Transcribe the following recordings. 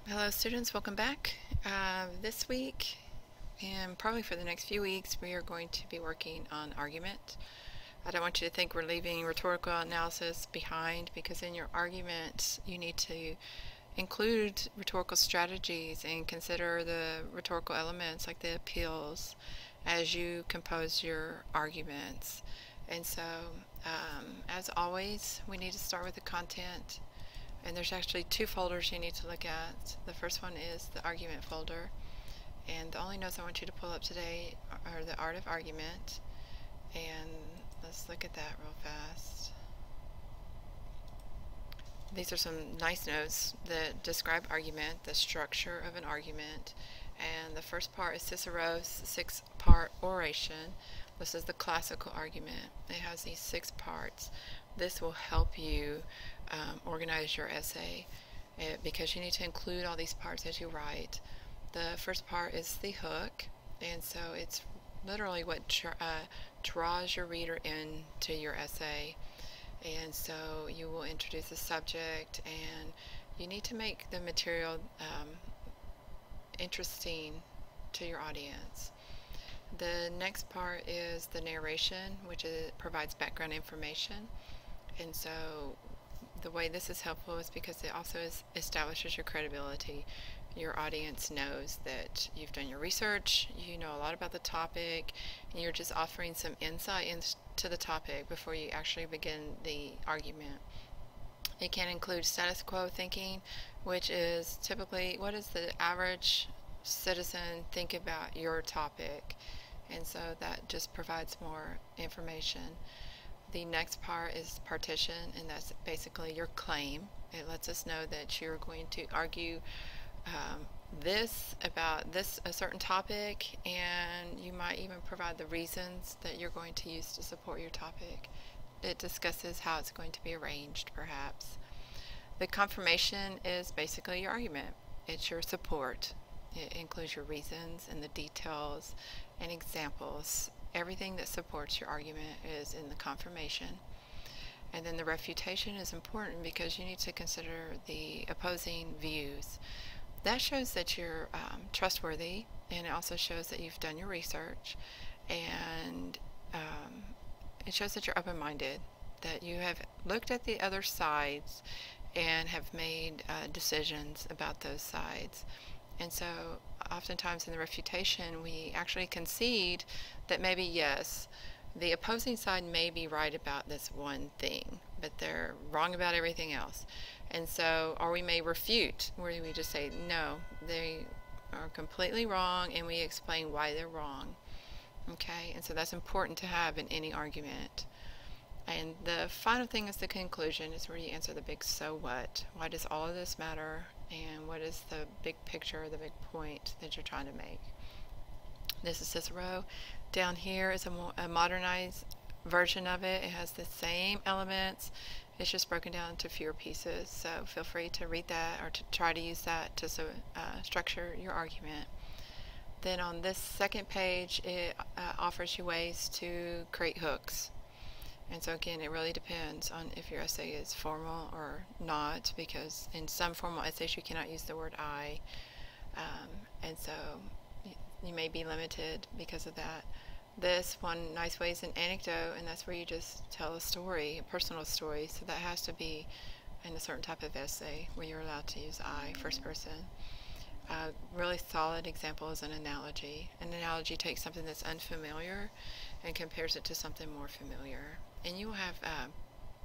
Hello students, welcome back. This week and probably for the next few weeks we are going to be working on argument. I don't want you to think we're leaving rhetorical analysis behind, because in your argument you need to include rhetorical strategies and consider the rhetorical elements like the appeals as you compose your arguments. And so as always, we need to start with the content. And there's actually two folders you need to look at. The first one is the argument folder. And the only notes I want you to pull up today are the art of argument. And let's look at that real fast. These are some nice notes that describe argument, the structure of an argument. And the first part is Cicero's 6-part oration. This is the classical argument. It has these 6 parts. This will help you organize your essay because you need to include all these parts as you write. The first part is the hook, and so it's literally what draws your reader into your essay. And so you will introduce the subject, and you need to make the material interesting to your audience. The next part is the narration, which provides background information. And so the way this is helpful is because it also establishes your credibility. Your audience knows that you've done your research, you know a lot about the topic, and you're just offering some insight into the topic before you actually begin the argument. It can include status quo thinking, which is typically what does the average citizen think about your topic, and so that just provides more information. The next part is partition, and that's basically your claim. It lets us know that you're going to argue this about a certain topic, and you might even provide the reasons that you're going to use to support your topic. It discusses how it's going to be arranged, perhaps. The confirmation is basically your argument. It's your support. It includes your reasons and the details and examples. Everything that supports your argument is in the confirmation. And then the refutation is important because you need to consider the opposing views. That shows that you're trustworthy, and it also shows that you've done your research, and it shows that you're open-minded, that you have looked at the other sides and have made decisions about those sides. And so oftentimes in the refutation we actually concede that maybe yes, the opposing side may be right about this one thing, but they're wrong about everything else. And so, or we may refute, where we just say no, they are completely wrong, and we explain why they're wrong. Okay, and so that's important to have in any argument. And the final thing is the conclusion, is where you answer the big so what. Why does all of this matter, and what is the big picture, the big point that you're trying to make? This is Cicero. Down here is a modernized version of it. It has the same elements. It's just broken down into fewer pieces. So feel free to read that or to try to use that to structure your argument. Then on this second page, it offers you ways to create hooks. And so again, it really depends on if your essay is formal or not, because in some formal essays you cannot use the word I, and so you may be limited because of that. This one nice way is an anecdote, and that's where you just tell a story, a personal story, so that has to be in a certain type of essay where you're allowed to use I, first person. A really solid example is an analogy. An analogy takes something that's unfamiliar and compares it to something more familiar. And you will have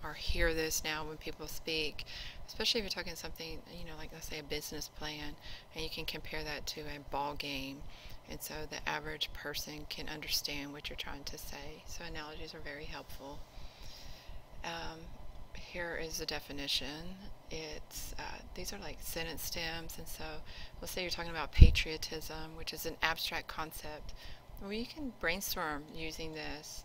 or hear this now when people speak, especially if you're talking something, like let's say a business plan, and you can compare that to a ball game, and so the average person can understand what you're trying to say. So analogies are very helpful. Here is the definition. It's these are like sentence stems, and so let's say you're talking about patriotism, which is an abstract concept. Well, you can brainstorm using this.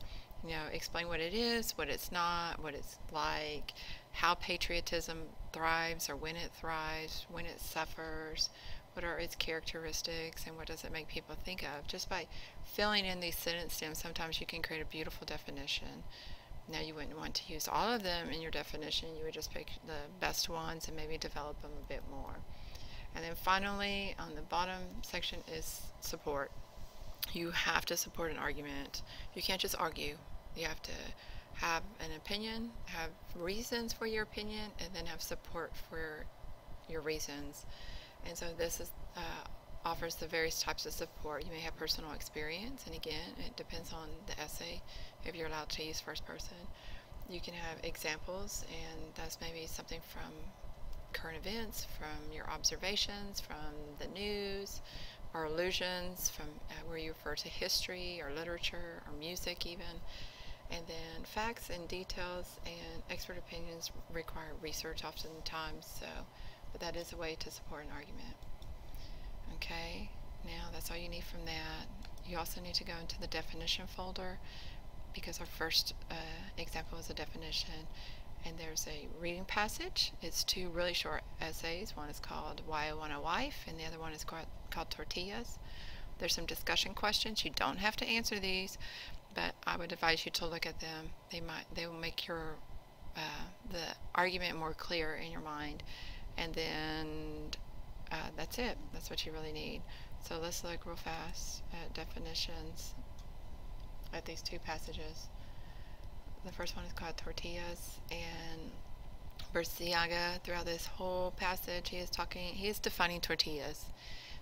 Explain what it is, what it's not, what it's like, how patriotism thrives or when it thrives, when it suffers, what are its characteristics, and what does it make people think of. Just by filling in these sentence stems, sometimes you can create a beautiful definition. Now, you wouldn't want to use all of them in your definition. You would just pick the best ones and maybe develop them a bit more. And then then finally, on the bottom section is support. You have to support an argument. You can't just argue. You have to have an opinion, have reasons for your opinion, and then have support for your reasons. And so this is offers the various types of support. You may have personal experience, and again, it depends on the essay if you're allowed to use first person. You can have examples, and that's maybe something from current events, from your observations, from the news, or allusions from where you refer to history or literature or music even. And then facts and details and expert opinions require research oftentimes, but that is a way to support an argument. Okay, now that's all you need from that. You also need to go into the definition folder because our first example is a definition. And there's a reading passage. It's two really short essays. One is called Why I Want a Wife, and the other one is called Tortillas. There's some discussion questions. You don't have to answer these, but I would advise you to look at them. They will make your the argument more clear in your mind. And then that's it. That's what you really need. So let's look real fast at definitions at these two passages. The first one is called Tortillas, and Berciaga, throughout this whole passage, he is defining tortillas.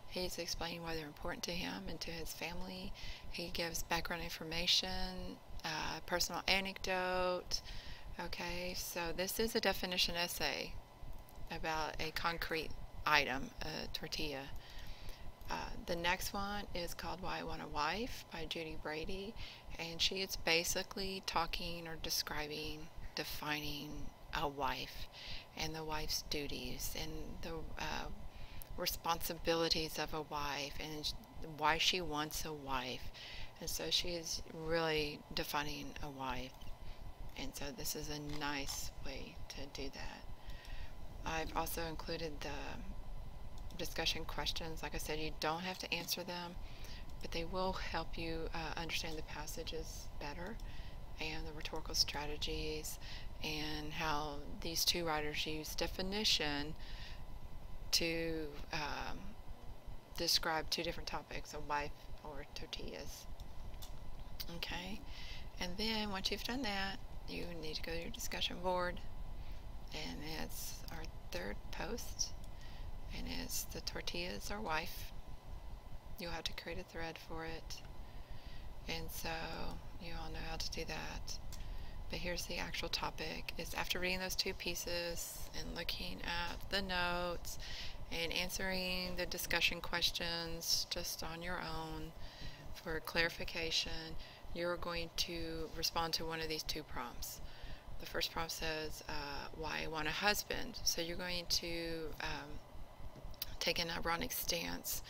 He's explaining why they're important to him and to his family. He gives background information, personal anecdote. Okay, so this is a definition essay about a concrete item, a tortilla. The next one is called Why I Want a Wife by Judy Brady, and she is basically talking or defining a wife and the wife's duties and the responsibilities of a wife and why she wants a wife. And so she is really defining a wife, and so this is a nice way to do that. I've also included the discussion questions. Like I said, you don't have to answer them, but they will help you understand the passages better and the rhetorical strategies and how these two writers use definition to describe two different topics, a wife or tortillas. Okay, and then once you've done that, you need to go to your discussion board, and it's our third post, and it's the tortillas or wife. You'll have to create a thread for it, and so you all know how to do that. But here's the actual topic. It's after reading those two pieces and looking at the notes and answering the discussion questions just on your own for clarification, you're going to respond to one of these two prompts. The first prompt says, why I want a husband. So you're going to take an ironic stance,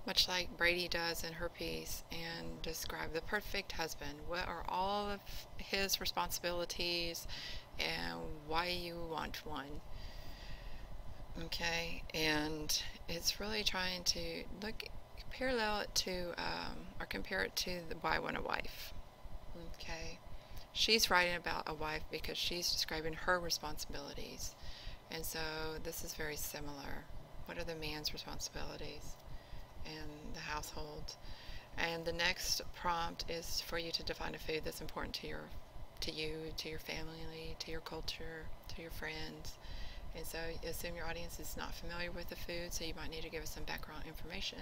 much like Brady does in her piece, and describe the perfect husband. What are all of his responsibilities and why you want one? Okay, and it's really trying to parallel it to, or compare it to the Why I Want a Wife. Okay, she's writing about a wife because she's describing her responsibilities, and so this is very similar. What are the man's responsibilities in the household? And the next prompt is for you to define a food that's important to you, to your family, to your culture, to your friends. And so assume your audience is not familiar with the food, so you might need to give us some background information.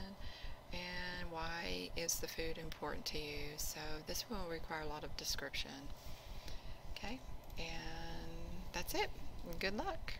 And why is the food important to you? So this will require a lot of description. Okay, and that's it. Good luck.